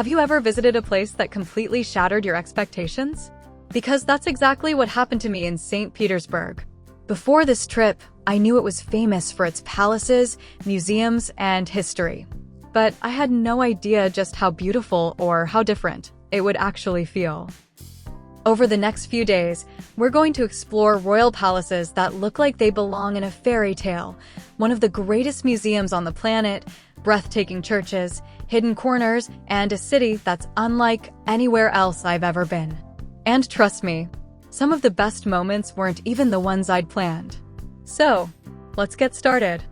Have you ever visited a place that completely shattered your expectations? Because that's exactly what happened to me in St. Petersburg. Before this trip, I knew it was famous for its palaces, museums, and history. But I had no idea just how beautiful or how different it would actually feel. Over the next few days, we're going to explore royal palaces that look like they belong in a fairy tale, one of the greatest museums on the planet, breathtaking churches, hidden corners, and a city that's unlike anywhere else I've ever been. And trust me, some of the best moments weren't even the ones I'd planned. So, let's get started.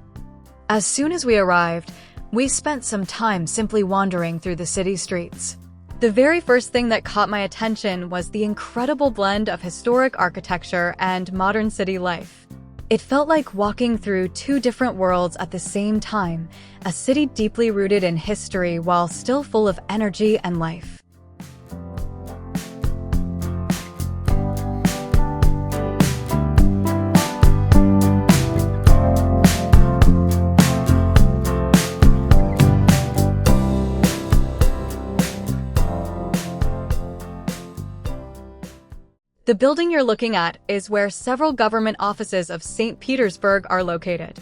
As soon as we arrived, we spent some time simply wandering through the city streets. The very first thing that caught my attention was the incredible blend of historic architecture and modern city life. It felt like walking through two different worlds at the same time, a city deeply rooted in history while still full of energy and life. The building you're looking at is where several government offices of St. Petersburg are located.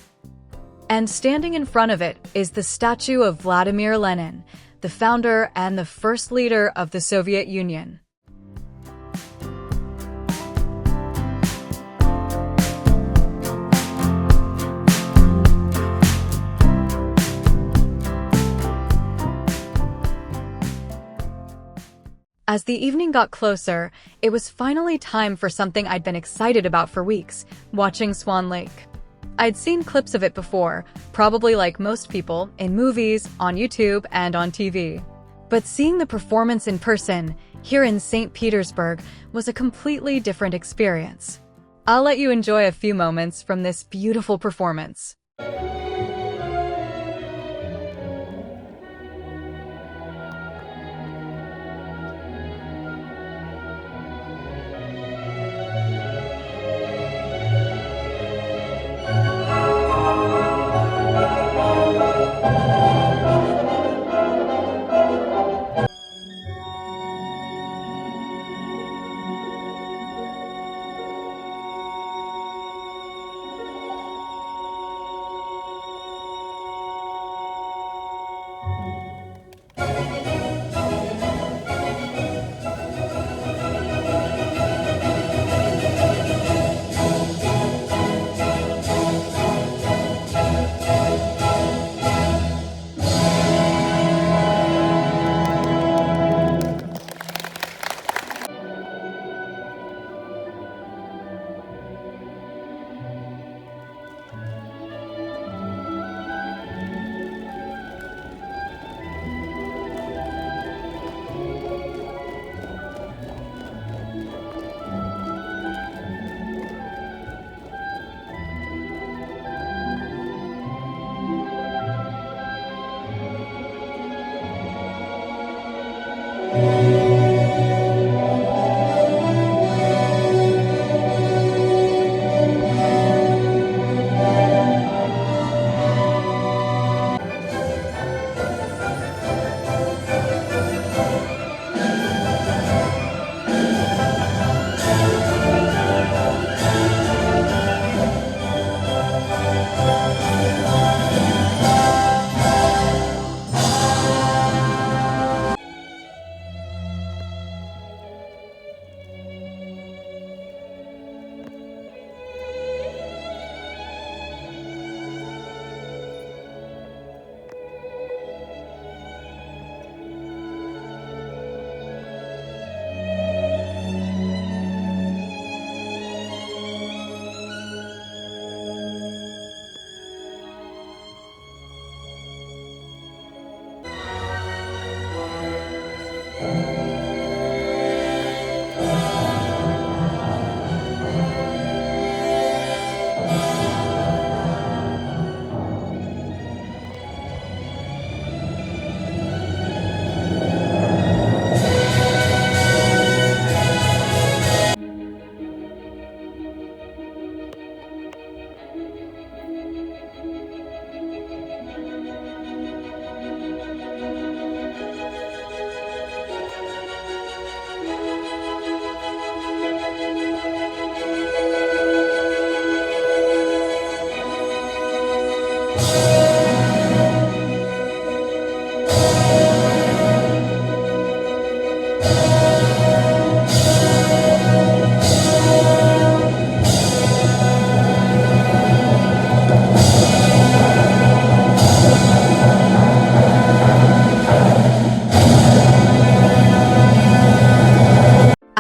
And standing in front of it is the statue of Vladimir Lenin, the founder and the first leader of the Soviet Union. As the evening got closer, it was finally time for something I'd been excited about for weeks, watching Swan Lake. I'd seen clips of it before, probably like most people, in movies, on YouTube, and on TV. But seeing the performance in person, here in St. Petersburg, was a completely different experience. I'll let you enjoy a few moments from this beautiful performance.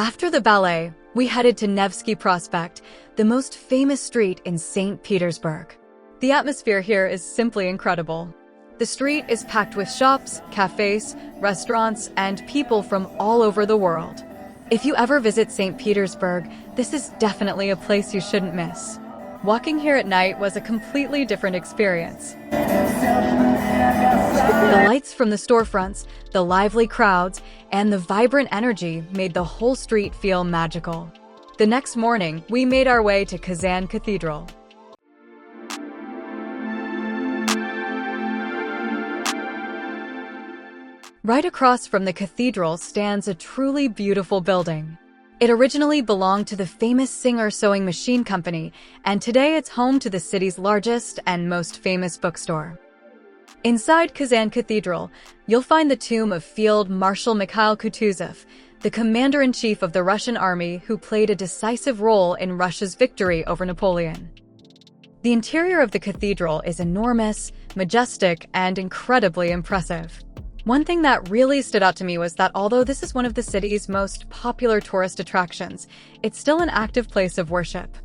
After the ballet, we headed to Nevsky Prospect, the most famous street in St. Petersburg. The atmosphere here is simply incredible. The street is packed with shops, cafes, restaurants, and people from all over the world. If you ever visit St. Petersburg, this is definitely a place you shouldn't miss. Walking here at night was a completely different experience. The lights from the storefronts, the lively crowds, and the vibrant energy made the whole street feel magical. The next morning, we made our way to Kazan Cathedral. Right across from the cathedral stands a truly beautiful building. It originally belonged to the famous Singer sewing machine company, and today it's home to the city's largest and most famous bookstore. Inside Kazan Cathedral, you'll find the tomb of Field Marshal Mikhail Kutuzov, the commander-in-chief of the Russian army who played a decisive role in Russia's victory over Napoleon. The interior of the cathedral is enormous, majestic, and incredibly impressive. One thing that really stood out to me was that although this is one of the city's most popular tourist attractions, it's still an active place of worship.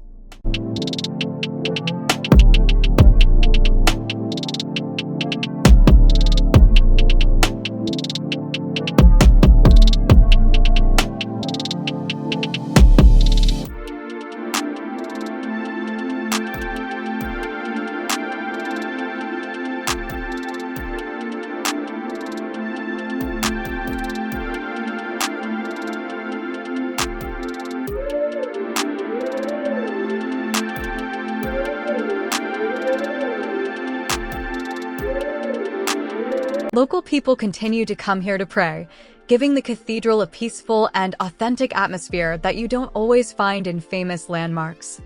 Local people continue to come here to pray, giving the cathedral a peaceful and authentic atmosphere that you don't always find in famous landmarks.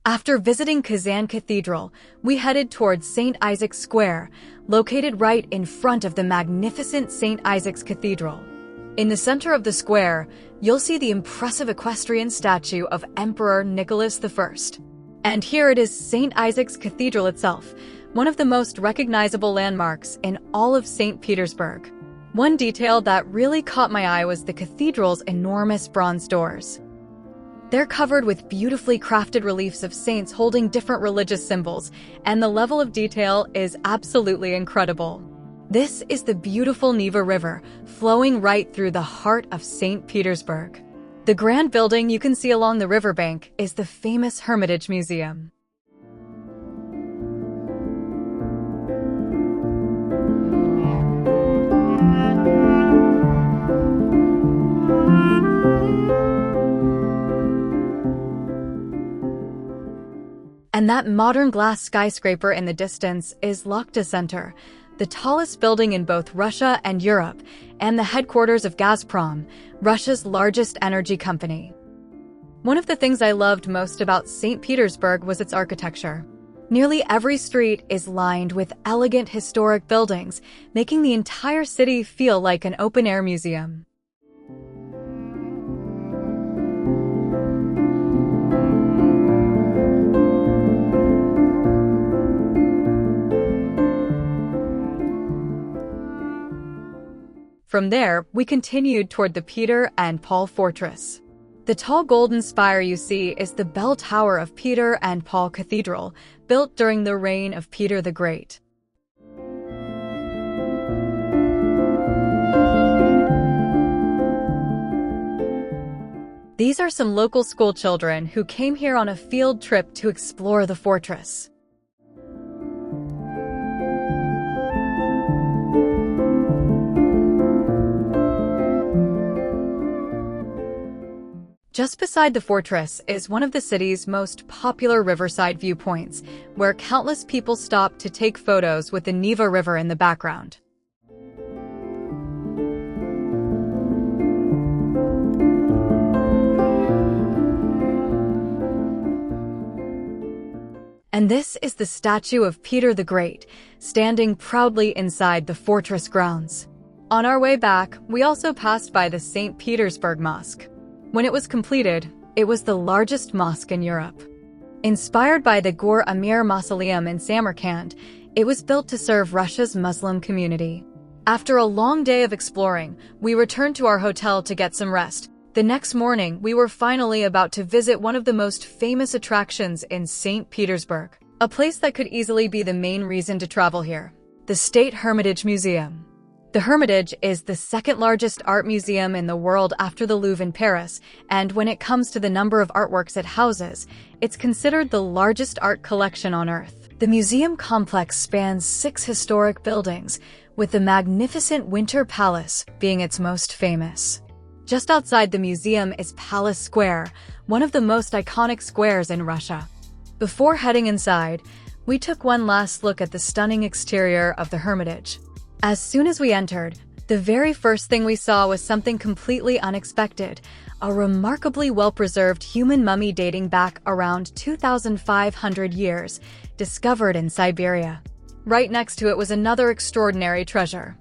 After visiting Kazan Cathedral, we headed towards St. Isaac's Square, located right in front of the magnificent St. Isaac's Cathedral. In the center of the square, you'll see the impressive equestrian statue of Emperor Nicholas I. And here it is, St. Isaac's Cathedral itself, one of the most recognizable landmarks in all of St. Petersburg. One detail that really caught my eye was the cathedral's enormous bronze doors. They're covered with beautifully crafted reliefs of saints holding different religious symbols, and the level of detail is absolutely incredible. This is the beautiful Neva River, flowing right through the heart of St. Petersburg. The grand building you can see along the riverbank is the famous Hermitage Museum. And that modern glass skyscraper in the distance is Lokta Center, the tallest building in both Russia and Europe, and the headquarters of Gazprom, Russia's largest energy company. One of the things I loved most about St. Petersburg was its architecture. Nearly every street is lined with elegant historic buildings, making the entire city feel like an open-air museum. From there, we continued toward the Peter and Paul Fortress. The tall golden spire you see is the bell tower of Peter and Paul Cathedral, built during the reign of Peter the Great. These are some local school children who came here on a field trip to explore the fortress. Just beside the fortress is one of the city's most popular riverside viewpoints, where countless people stop to take photos with the Neva River in the background. And this is the statue of Peter the Great, standing proudly inside the fortress grounds. On our way back, we also passed by the Saint Petersburg Mosque. When it was completed, it was the largest mosque in Europe. Inspired by the Gur Amir Mausoleum in Samarkand, it was built to serve Russia's Muslim community. After a long day of exploring, we returned to our hotel to get some rest. The next morning, we were finally about to visit one of the most famous attractions in St. Petersburg, a place that could easily be the main reason to travel here: the State Hermitage Museum. The Hermitage is the second largest art museum in the world after the Louvre in Paris, and when it comes to the number of artworks it houses, it's considered the largest art collection on Earth. The museum complex spans 6 historic buildings, with the magnificent Winter Palace being its most famous. Just outside the museum is Palace Square, one of the most iconic squares in Russia. Before heading inside, we took one last look at the stunning exterior of the Hermitage. As soon as we entered, the very first thing we saw was something completely unexpected: a remarkably well-preserved human mummy dating back around 2,500 years, discovered in Siberia. Right next to it was another extraordinary treasure: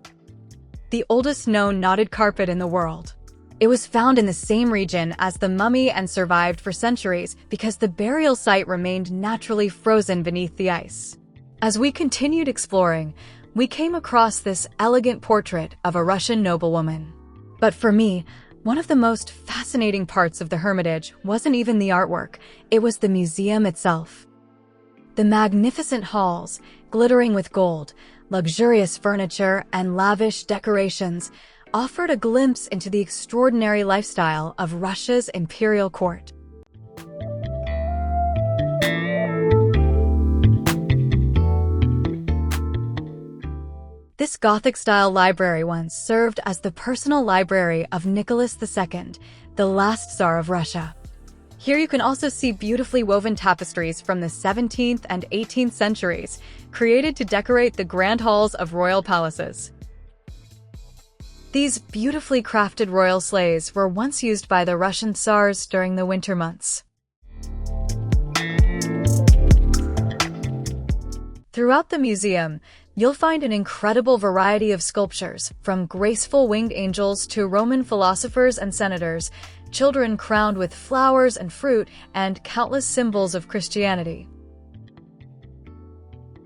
the oldest known knotted carpet in the world. It was found in the same region as the mummy and survived for centuries because the burial site remained naturally frozen beneath the ice. As we continued exploring, we came across this elegant portrait of a Russian noblewoman. But for me, one of the most fascinating parts of the Hermitage wasn't even the artwork, it was the museum itself. The magnificent halls, glittering with gold, luxurious furniture, and lavish decorations, offered a glimpse into the extraordinary lifestyle of Russia's imperial court. This Gothic-style library once served as the personal library of Nicholas II, the last Tsar of Russia. Here you can also see beautifully woven tapestries from the 17th and 18th centuries, created to decorate the grand halls of royal palaces. These beautifully crafted royal sleighs were once used by the Russian Tsars during the winter months. Throughout the museum, you'll find an incredible variety of sculptures, from graceful winged angels to Roman philosophers and senators, children crowned with flowers and fruit, and countless symbols of Christianity.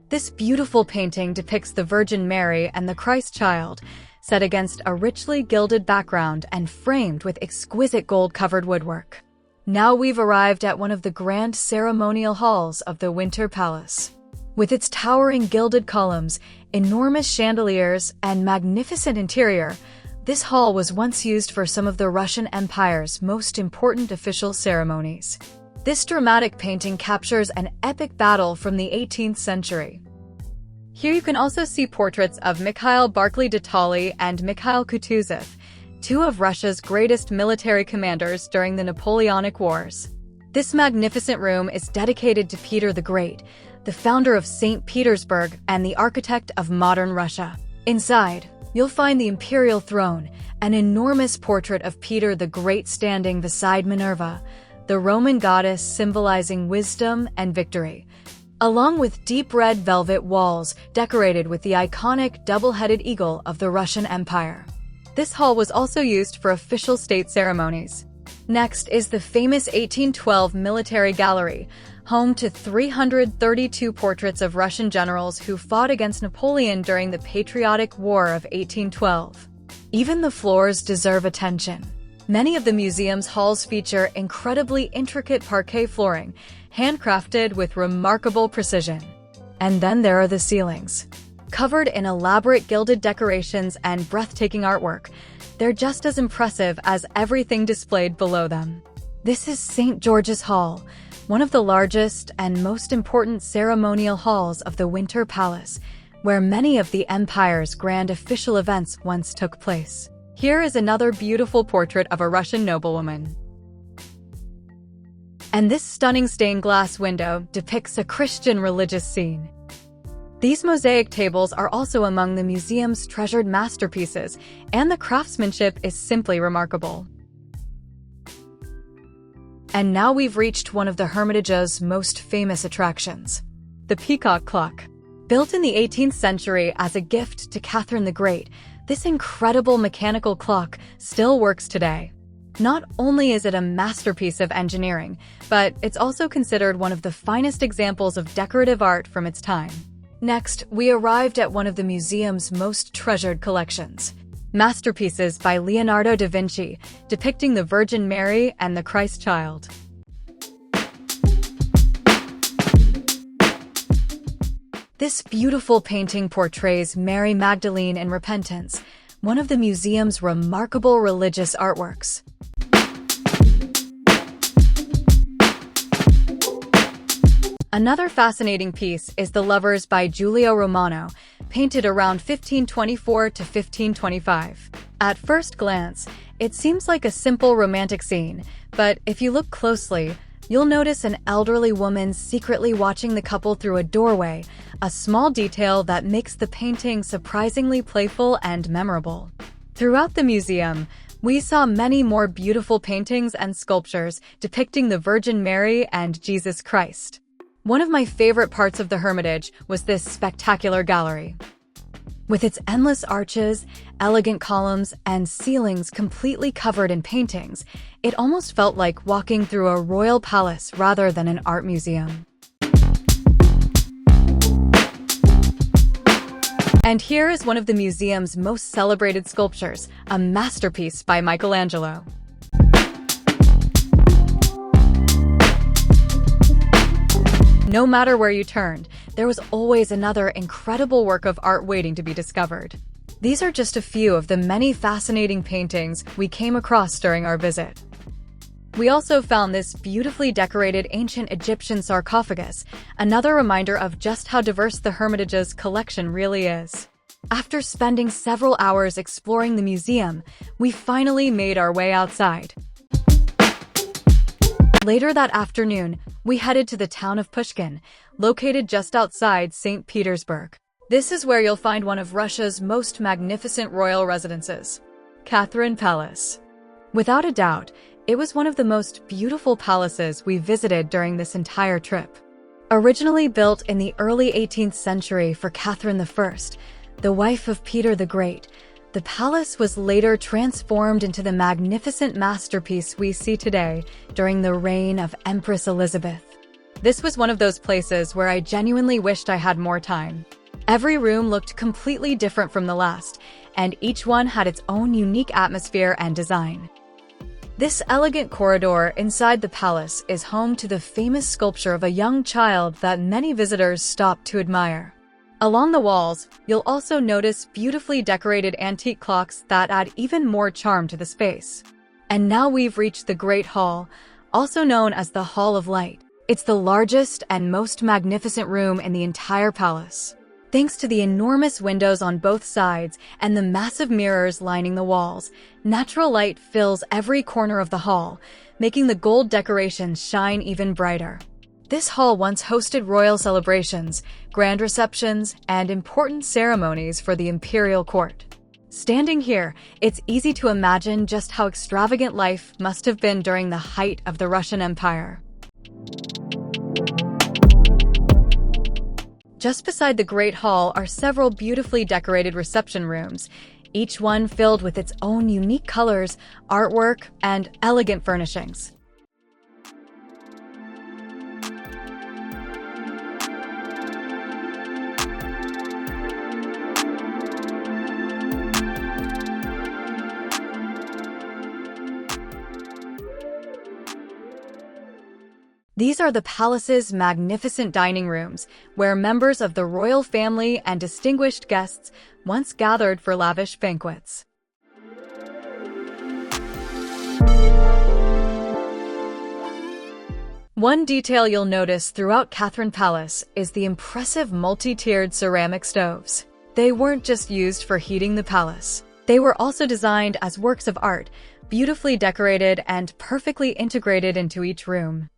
This beautiful painting depicts the Virgin Mary and the Christ child, set against a richly gilded background and framed with exquisite gold-covered woodwork. Now we've arrived at one of the grand ceremonial halls of the Winter Palace. With its towering gilded columns, enormous chandeliers, and magnificent interior, this hall was once used for some of the Russian Empire's most important official ceremonies. This dramatic painting captures an epic battle from the 18th century. Here you can also see portraits of Mikhail Barclay de Tolly and Mikhail Kutuzov, 2 of Russia's greatest military commanders during the Napoleonic Wars. This magnificent room is dedicated to Peter the Great, the founder of Saint Petersburg and the architect of modern Russia. Inside, you'll find the imperial throne, an enormous portrait of Peter the Great standing beside Minerva, the Roman goddess symbolizing wisdom and victory, along with deep red velvet walls decorated with the iconic double-headed eagle of the Russian Empire. This hall was also used for official state ceremonies. Next is the famous 1812 Military Gallery, home to 332 portraits of Russian generals who fought against Napoleon during the Patriotic War of 1812. Even the floors deserve attention. Many of the museum's halls feature incredibly intricate parquet flooring, handcrafted with remarkable precision. And then there are the ceilings. Covered in elaborate gilded decorations and breathtaking artwork, they're just as impressive as everything displayed below them. This is St. George's Hall, one of the largest and most important ceremonial halls of the Winter Palace, where many of the Empire's grand official events once took place. Here is another beautiful portrait of a Russian noblewoman. And this stunning stained glass window depicts a Christian religious scene. These mosaic tables are also among the museum's treasured masterpieces, and the craftsmanship is simply remarkable. And now we've reached one of the Hermitage's most famous attractions, the Peacock Clock. Built in the 18th century as a gift to Catherine the Great, this incredible mechanical clock still works today. Not only is it a masterpiece of engineering, but it's also considered one of the finest examples of decorative art from its time. Next, we arrived at one of the museum's most treasured collections, masterpieces by Leonardo da Vinci depicting the Virgin Mary and the Christ Child. This beautiful painting portrays Mary Magdalene in repentance, one of the museum's remarkable religious artworks. Another fascinating piece is The Lovers by Giulio Romano, painted around 1524 to 1525. At first glance, it seems like a simple romantic scene, but if you look closely, you'll notice an elderly woman secretly watching the couple through a doorway, a small detail that makes the painting surprisingly playful and memorable. Throughout the museum, we saw many more beautiful paintings and sculptures depicting the Virgin Mary and Jesus Christ. One of my favorite parts of the Hermitage was this spectacular gallery. With its endless arches, elegant columns, and ceilings completely covered in paintings, it almost felt like walking through a royal palace rather than an art museum. And here is one of the museum's most celebrated sculptures, a masterpiece by Michelangelo. No matter where you turned, there was always another incredible work of art waiting to be discovered. These are just a few of the many fascinating paintings we came across during our visit. We also found this beautifully decorated ancient Egyptian sarcophagus, another reminder of just how diverse the Hermitage's collection really is. After spending several hours exploring the museum, we finally made our way outside. Later that afternoon, we headed to the town of Pushkin, located just outside Saint Petersburg. This is where you'll find one of Russia's most magnificent royal residences, Catherine Palace. Without a doubt, it was one of the most beautiful palaces we visited during this entire trip. Originally built in the early 18th century for Catherine I, the wife of Peter the Great, the palace was later transformed into the magnificent masterpiece we see today during the reign of Empress Elizabeth. This was one of those places where I genuinely wished I had more time. Every room looked completely different from the last, and each one had its own unique atmosphere and design. This elegant corridor inside the palace is home to the famous sculpture of a young child that many visitors stop to admire. Along the walls, you'll also notice beautifully decorated antique clocks that add even more charm to the space. And now we've reached the Great Hall, also known as the Hall of Light. It's the largest and most magnificent room in the entire palace. Thanks to the enormous windows on both sides and the massive mirrors lining the walls, natural light fills every corner of the hall, making the gold decorations shine even brighter. This hall once hosted royal celebrations, grand receptions, and important ceremonies for the imperial court. Standing here, it's easy to imagine just how extravagant life must have been during the height of the Russian Empire. Just beside the Great Hall are several beautifully decorated reception rooms, each one filled with its own unique colors, artwork, and elegant furnishings. These are the palace's magnificent dining rooms, where members of the royal family and distinguished guests once gathered for lavish banquets. One detail you'll notice throughout Catherine Palace is the impressive multi-tiered ceramic stoves. They weren't just used for heating the palace. They were also designed as works of art, beautifully decorated and perfectly integrated into each room.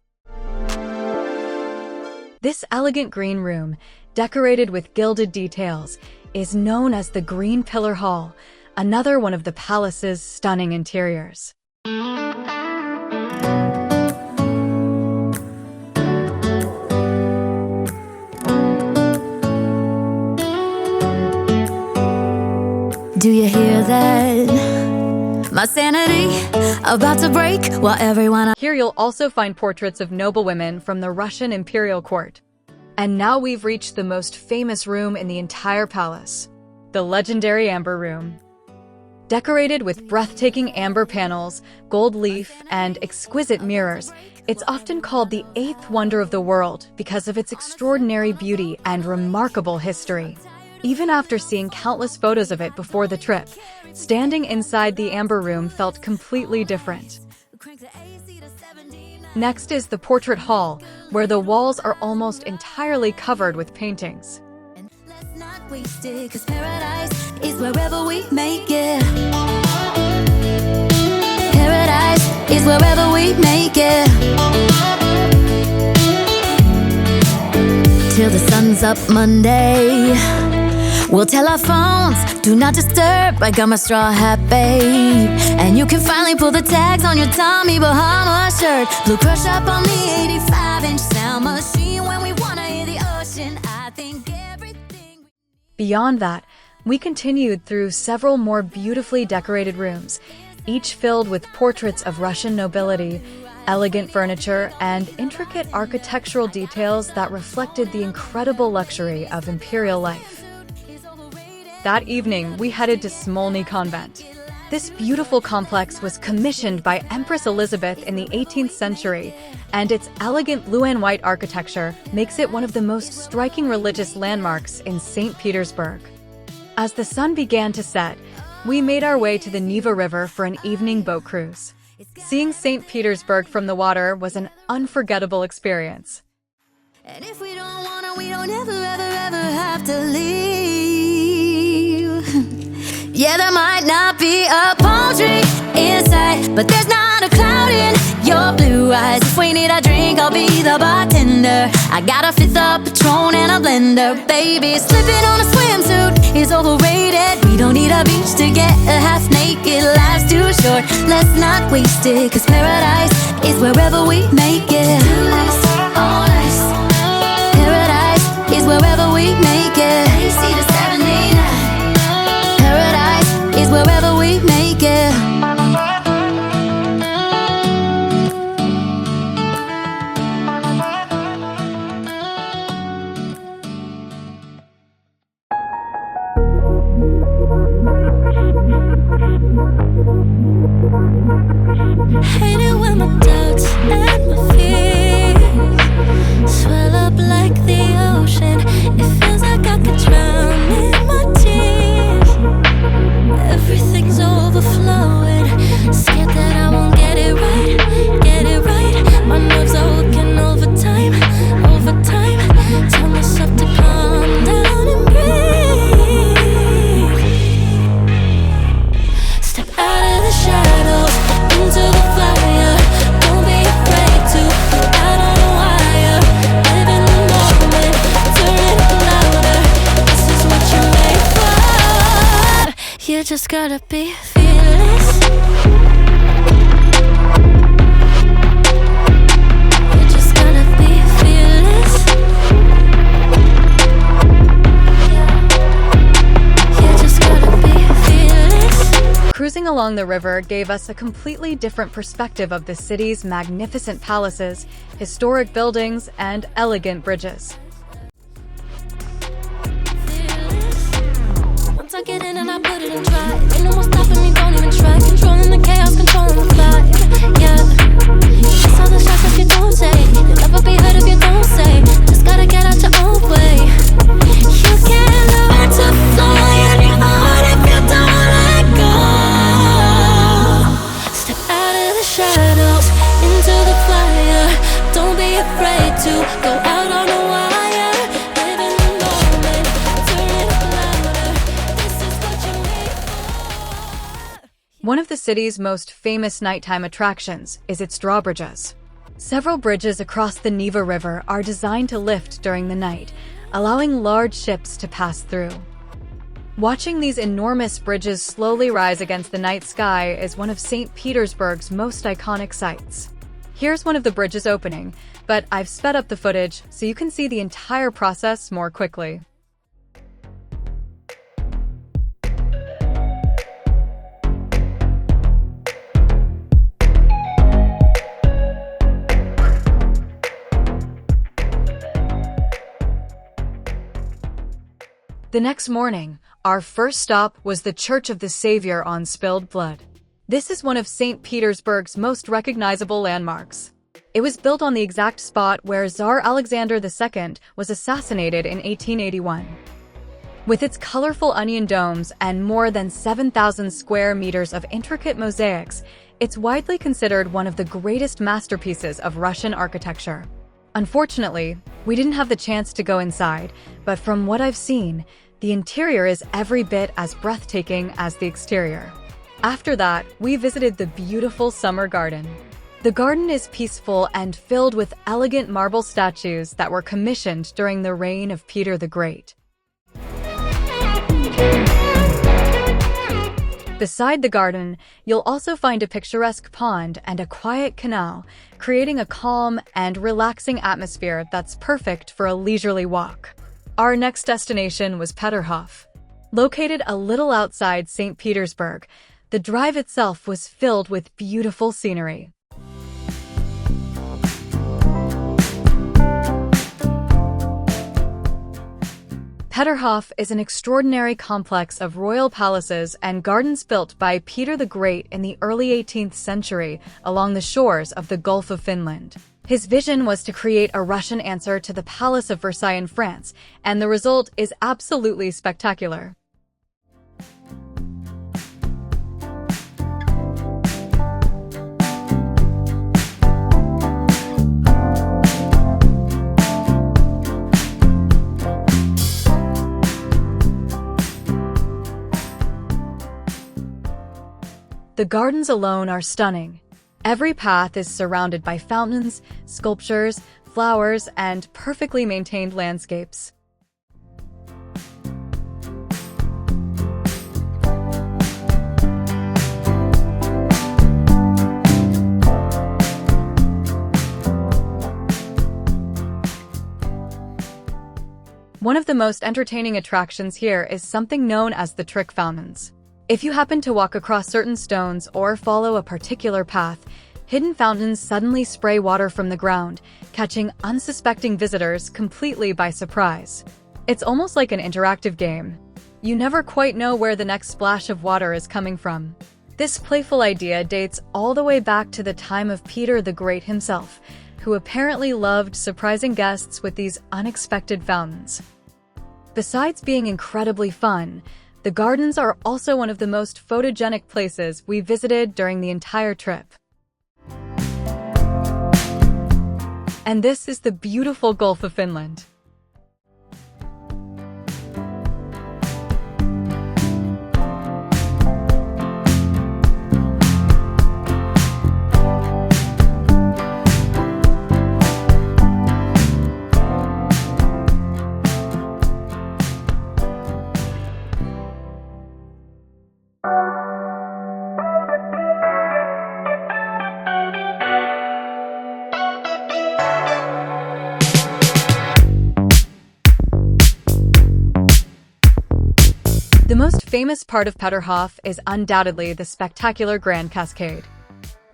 This elegant green room, decorated with gilded details, is known as the Green Pillar Hall, another one of the palace's stunning interiors. Do you hear that? My sanity about to break while everyone... Here you'll also find portraits of noblewomen from the Russian imperial court. And now we've reached the most famous room in the entire palace, the legendary Amber Room. Decorated with breathtaking amber panels, gold leaf, and exquisite mirrors, it's often called the eighth wonder of the world because of its extraordinary beauty and remarkable history. Even after seeing countless photos of it before the trip, standing inside the Amber Room felt completely different. Next is the Portrait Hall, where the walls are almost entirely covered with paintings. Let's not waste it, 'cause paradise is wherever we make it. Paradise is wherever we make it. Till the sun's up Monday, we'll tell our phones, do not disturb. I got my straw hat, babe. And you can finally pull the tags on your Tommy Bahama shirt. Blue crush up on the 85-inch sound machine. When we wanna hear the ocean, I think everything... Beyond that, we continued through several more beautifully decorated rooms, each filled with portraits of Russian nobility, elegant furniture, and intricate architectural details that reflected the incredible luxury of imperial life. That evening, we headed to Smolny Convent. This beautiful complex was commissioned by Empress Elizabeth in the 18th century, and its elegant blue and white architecture makes it one of the most striking religious landmarks in Saint Petersburg. As the sun began to set, we made our way to the Neva River for an evening boat cruise. Seeing Saint Petersburg from the water was an unforgettable experience. And if we don't wanna, we don't ever have to leave. Yeah, there might not be a palm tree in sight, but there's not a cloud in your blue eyes. If we need a drink, I'll be the bartender. I got a fifth of Patron and a blender. Baby, slipping on a swimsuit is overrated. We don't need a beach to get half naked. Life's too short, let's not waste it, 'cause paradise is wherever we make it. All nice. Paradise is wherever we make it. AC to 79. Paradise is wherever we make it. Hate it when my doubts and my fears swell up like the ocean. It feels like I could drown in my tears. Everything's overflowing. Scared that I won't get it right, get it right. My nerves are working overtime, overtime. Tell myself to calm down and breathe. Step out of the shadows, into the fire. Don't be afraid to go out on a wire. Live in the moment, turn it up louder. This is what you're made for. You just gotta be fearless. You just gotta be fearless. You just gotta be fearless. Cruising along the river gave us a completely different perspective of the city's magnificent palaces, historic buildings, and elegant bridges. Once I get in and I put it in drive, ain't no more stopping me, don't even try. Controlling the chaos, controlling the vibe, yeah. That's all the shots that you don't say. You'll never be heard if you don't say. Just gotta get out your own way. You can't learn to fly on your own if you don't let go. Step out of the shadows, into the fire. Don't be afraid to go out on a wire. Live in the moment, turn it up louder. This is what you're made for. One of the city's most famous nighttime attractions is its drawbridges. Several bridges across the Neva River are designed to lift during the night, allowing large ships to pass through. Watching these enormous bridges slowly rise against the night sky is one of St. Petersburg's most iconic sights. Here's one of the bridges opening, but I've sped up the footage so you can see the entire process more quickly. The next morning, our first stop was the Church of the Savior on Spilled Blood. This is one of St. Petersburg's most recognizable landmarks. It was built on the exact spot where Tsar Alexander II was assassinated in 1881. With its colorful onion domes and more than 7,000 square meters of intricate mosaics, it's widely considered one of the greatest masterpieces of Russian architecture. Unfortunately, we didn't have the chance to go inside, but from what I've seen, the interior is every bit as breathtaking as the exterior. After that, we visited the beautiful summer garden. The garden is peaceful and filled with elegant marble statues that were commissioned during the reign of Peter the Great. Beside the garden, you'll also find a picturesque pond and a quiet canal, creating a calm and relaxing atmosphere that's perfect for a leisurely walk. Our next destination was Peterhof. Located a little outside St. Petersburg, the drive itself was filled with beautiful scenery. Peterhof is an extraordinary complex of royal palaces and gardens built by Peter the Great in the early 18th century along the shores of the Gulf of Finland. His vision was to create a Russian answer to the Palace of Versailles in France, and the result is absolutely spectacular. The gardens alone are stunning. Every path is surrounded by fountains, sculptures, flowers, and perfectly maintained landscapes. One of the most entertaining attractions here is something known as the trick fountains. If you happen to walk across certain stones or follow a particular path, hidden fountains suddenly spray water from the ground, catching unsuspecting visitors completely by surprise. It's almost like an interactive game. You never quite know where the next splash of water is coming from. This playful idea dates all the way back to the time of Peter the Great himself, who apparently loved surprising guests with these unexpected fountains. Besides being incredibly fun, the gardens are also one of the most photogenic places we visited during the entire trip. And this is the beautiful Gulf of Finland. The most famous part of Peterhof is undoubtedly the spectacular Grand Cascade.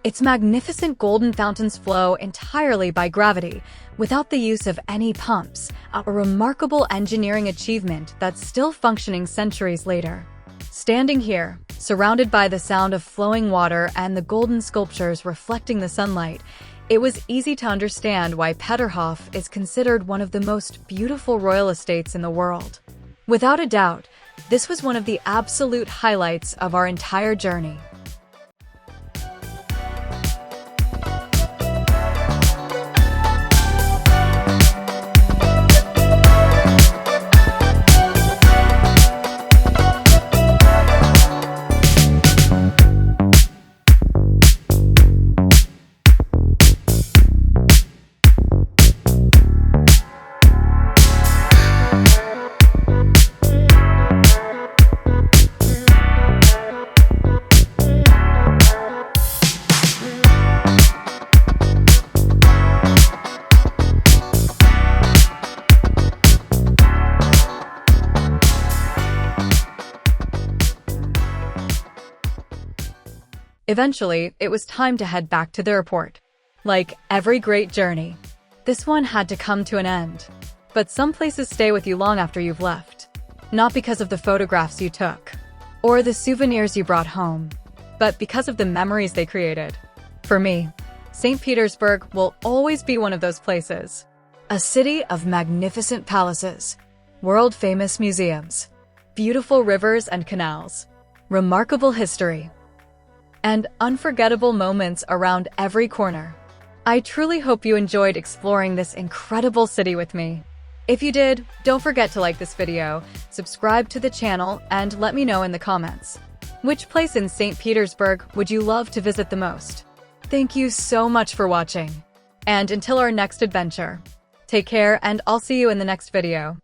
Its magnificent golden fountains flow entirely by gravity, without the use of any pumps, a remarkable engineering achievement that's still functioning centuries later. Standing here, surrounded by the sound of flowing water and the golden sculptures reflecting the sunlight, it was easy to understand why Peterhof is considered one of the most beautiful royal estates in the world. Without a doubt, this was one of the absolute highlights of our entire journey. Eventually, it was time to head back to the airport. Like every great journey, this one had to come to an end. But some places stay with you long after you've left. Not because of the photographs you took, or the souvenirs you brought home, but because of the memories they created. For me, St. Petersburg will always be one of those places. A city of magnificent palaces, world-famous museums, beautiful rivers and canals, remarkable history, and unforgettable moments around every corner. I truly hope you enjoyed exploring this incredible city with me. If you did, don't forget to like this video, subscribe to the channel, and let me know in the comments. Which place in St. Petersburg would you love to visit the most? Thank you so much for watching. And until our next adventure, take care and I'll see you in the next video.